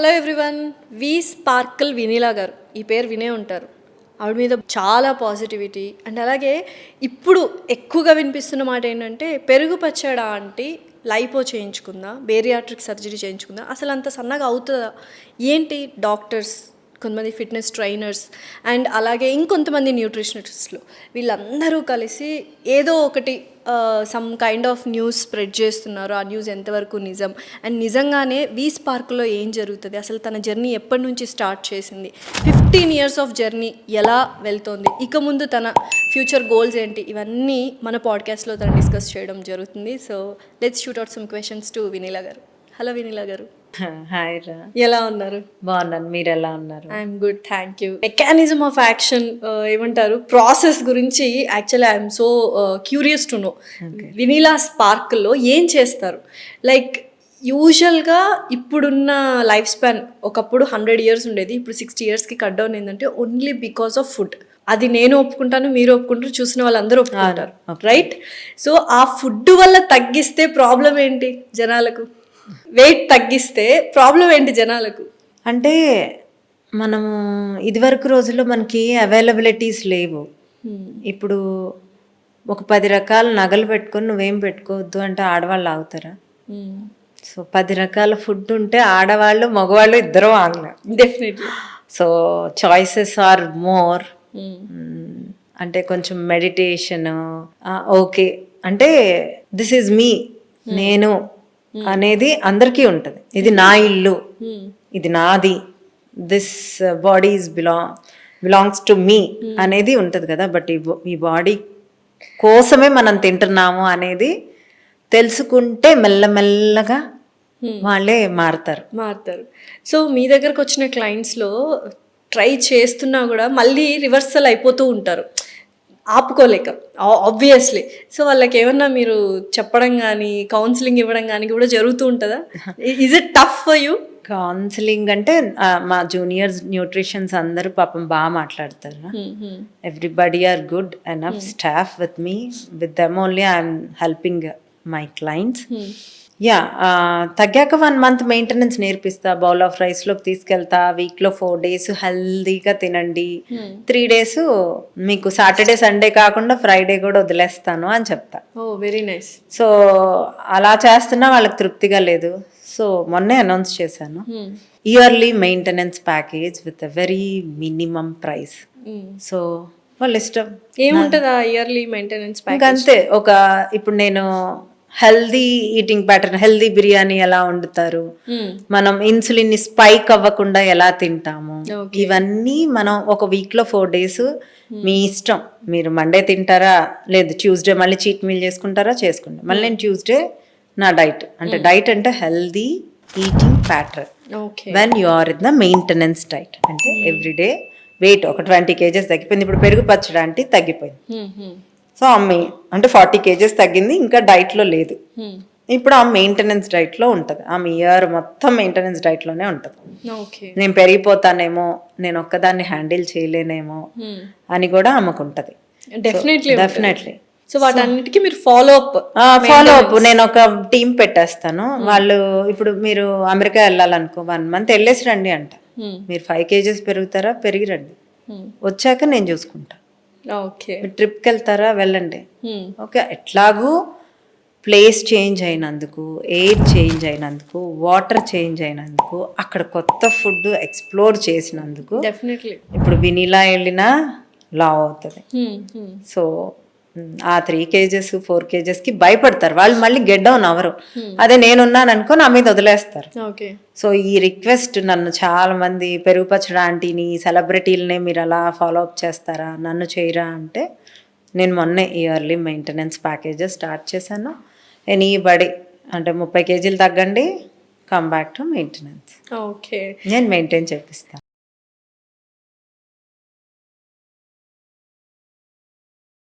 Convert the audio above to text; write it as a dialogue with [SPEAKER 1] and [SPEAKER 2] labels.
[SPEAKER 1] Hello everyone. V Sparkle Vineela garu, ఈ పేరు వినే ఉంటారు. ఆవిడ మీద చాలా పాజిటివిటీ అండ్ అలాగే ఇప్పుడు ఎక్కువగా వినిపిస్తున్న మాట ఏంటంటే పెరుగు పచ్చడా ఆంటీ లైపో చేయించుకుందా, బేరియాట్రిక్ సర్జరీ చేయించుకుందా, అసలు అంత సన్నగా అవుతుందా ఏంటి? డాక్టర్స్, కొంతమంది ఫిట్నెస్ ట్రైనర్స్ అండ్ అలాగే ఇంకొంతమంది న్యూట్రిషనిస్టులు వీళ్ళందరూ కలిసి ఏదో ఒకటి some kind of news spread చేస్తున్నారు. ఆ న్యూస్ ఎంతవరకు నిజం అండ్ నిజంగానే వి స్పార్క్లో ఏం జరుగుతుంది, అసలు తన జర్నీ ఎప్పటి నుంచి స్టార్ట్ చేసింది, 15 years ఆఫ్ జర్నీ ఎలా వెళ్తోంది, ఇక ముందు తన ఫ్యూచర్ గోల్స్ ఏంటి, ఇవన్నీ మన పాడ్కాస్ట్లో తను డిస్కస్ చేయడం జరుగుతుంది. So let's shoot out some questions to Vinila గారు. హలో వినీలా గారు.
[SPEAKER 2] హాయ్ రా,
[SPEAKER 1] ఎలా ఉన్నారు?
[SPEAKER 2] బాగున్నాను, మీరు ఎలా ఉన్నారు?
[SPEAKER 1] I'm good, thank you. Mechanism of action ఏమంటారు, ప్రాసెస్ గురించి actually I'm so curious to know. Vineela స్పార్క్లో ఏం చేస్తారు? లైక్ యూజువల్గా ఇప్పుడున్న లైఫ్ స్పాన్ ఒకప్పుడు 100 years ఉండేది, ఇప్పుడు 60 yearsకి కట్ డౌన్ ఏంటంటే ఓన్లీ బికాస్ ఆఫ్ ఫుడ్. అది నేను ఒప్పుకుంటాను, మీరు ఒప్పుకుంటారు, చూసిన వాళ్ళందరూ ఒప్పుకుంటారు, రైట్? సో ఆ ఫుడ్ వల్ల తగ్గిస్తే ప్రాబ్లం ఏంటి జనాలకు? వెయిట్ తగ్గిస్తే ప్రాబ్లం ఏంటి జనాలకు?
[SPEAKER 2] అంటే మనము ఇదివరకు రోజుల్లో మనకి అవైలబిలిటీస్ లేవు. ఇప్పుడు ఒక 10 రకాల నగలు పెట్టుకొని నువ్వేం పెట్టుకోవద్దు అంటే ఆడవాళ్ళు ఆగుతారా? సో 10 రకాల ఫుడ్ ఉంటే ఆడవాళ్ళు మగవాళ్ళు ఇద్దరు ఆగలేరు,
[SPEAKER 1] definitely.
[SPEAKER 2] So choices are more. అంటే కొంచెం మెడిటేషన్, ఓకే అంటే దిస్ ఈజ్ మీ, నేను అనేది అందరికీ ఉంటుంది. ఇది నా ఇల్లు, ఇది నాది, this body is belongs to me అనేది ఉంటుంది కదా. బట్ ఈ బాడీ కోసమే మనం తింటున్నాము అనేది తెలుసుకుంటే మెల్లమెల్లగా వాళ్ళే మారుతారు.
[SPEAKER 1] సో మీ దగ్గరకు వచ్చిన క్లయింట్స్లో ట్రై చేస్తున్నా కూడా మళ్ళీ రివర్సల్ అయిపోతూ ఉంటారు, ఆపుకోలేక, ఆబ్వియస్లీ. సో వాళ్ళకి ఏమన్నా మీరు చెప్పడం కానీ కౌన్సిలింగ్ ఇవ్వడం కానీ కూడా జరుగుతూ ఉంటుందా? Is it tough for you?
[SPEAKER 2] Counselling అంటే మా జూనియర్స్ న్యూట్రిషన్స్ అందరూ పాపం బాగా మాట్లాడతారు. Everybody are good enough staff with me, with them only I'm helping my clients. Yeah, తగ్గాక 1 month మెయింటెనెన్స్ నేర్పిస్తా. బౌల్ ఆఫ్ రైస్లోకి తీసుకెళ్తా. వీక్లో 4 days హెల్దీగా తినండి, 3 days మీకు సాటర్డే సండే కాకుండా ఫ్రైడే కూడా వదిలేస్తాను అని చెప్తా.
[SPEAKER 1] ఓ వెరీ నైస్.
[SPEAKER 2] సో అలా చేస్తున్నా వాళ్ళకి తృప్తిగా లేదు. సో మొన్నే అనౌన్స్ చేశాను, yearly maintenance package with a very minimum price. So వాళ్ళ ఇష్టం.
[SPEAKER 1] ఏముంటుందా ఇయర్లీ మెయింటెనెన్స్ ప్యాకేజ్?
[SPEAKER 2] అంతే. ఇప్పుడు నేను healthy eating pattern, healthy biryani ఎలా వండుతారు, మనం ఇన్సులిన్ స్పైక్ అవ్వకుండా ఎలా తింటాము, ఇవన్నీ మనం ఒక వీక్లో 4 days మీ ఇష్టం. మీరు మండే తింటారా, లేదు ట్యూస్డే మళ్ళీ చీట్ మీల్ చేసుకుంటారా, చేసుకుంటాం. మళ్ళీ నేను ట్యూస్డే నా డైట్, అంటే డైట్ అంటే healthy eating pattern when you are in the maintenance diet. అంటే ఎవ్రీడే వెయిట్ ఒక 20 kgs తగ్గిపోయింది. ఇప్పుడు పెరుగు పచ్చడి అంటే తగ్గిపోయింది. సో అమ్మి అంటే 40 kgs తగ్గింది, ఇంకా డైట్లో లేదు. ఇప్పుడు ఆ మెయింటెనెన్స్ డైట్లో ఉంటుంది. ఆమె ఇయర్ మొత్తం మెయింటెనెన్స్ డైట్లోనే ఉంటుంది. నేను పెరిగిపోతానేమో, నేను ఒక్కదాన్ని హ్యాండిల్ చేయలేనేమో అని కూడా ఆమెకు ఉంటుంది. డెఫినెట్లీ.
[SPEAKER 1] సో వాటన్నిటికీ మీరు ఫాలో అప్
[SPEAKER 2] నేను ఒక టీం పెట్టేస్తాను. వాళ్ళు ఇప్పుడు మీరు అమెరికా వెళ్ళాలనుకో 1 month వెళ్ళేసి రండి అంట. మీరు 5 kgs పెరుగుతారా, పెరిగి రండి, వచ్చాక నేను చూసుకుంటా.
[SPEAKER 1] ఓకే.
[SPEAKER 2] ట్రిప్కి వెళ్తారా, వెళ్ళండి. ఓకే, ఎట్లాగూ ప్లేస్ చేంజ్ అయినందుకు, ఎయిర్ చేంజ్ అయినందుకు, వాటర్ చేంజ్ అయినందుకు, అక్కడ కొత్త ఫుడ్ ఎక్స్ప్లోర్ చేసినందుకు
[SPEAKER 1] డెఫినెట్లీ
[SPEAKER 2] ఇప్పుడు వినీలా వెళ్ళినా లావ్ అవుతుంది. సో ఆ 3 kgs 4 kgsకి భయపడతారు వాళ్ళు, మళ్ళీ గెట్ డౌన్ అవ్వరు. అదే నేనున్నాను అనుకో నా మీద వదిలేస్తారు. సో ఈ రిక్వెస్ట్ నన్ను చాలా మంది, పెరుగు పచ్చడి ఆంటీని, సెలబ్రిటీలనే మీరు అలా ఫాలో అప్ చేస్తారా, నన్ను చేయరా అంటే, నేను మొన్నే ఇయర్లీ మెయింటెనెన్స్ ప్యాకేజెస్ స్టార్ట్ చేశాను. ఎనీబడి అంటే 30 kgs తగ్గండి, come back to maintenance.
[SPEAKER 1] Okay,
[SPEAKER 2] నేను మెయింటైన్ చేపిస్తాను.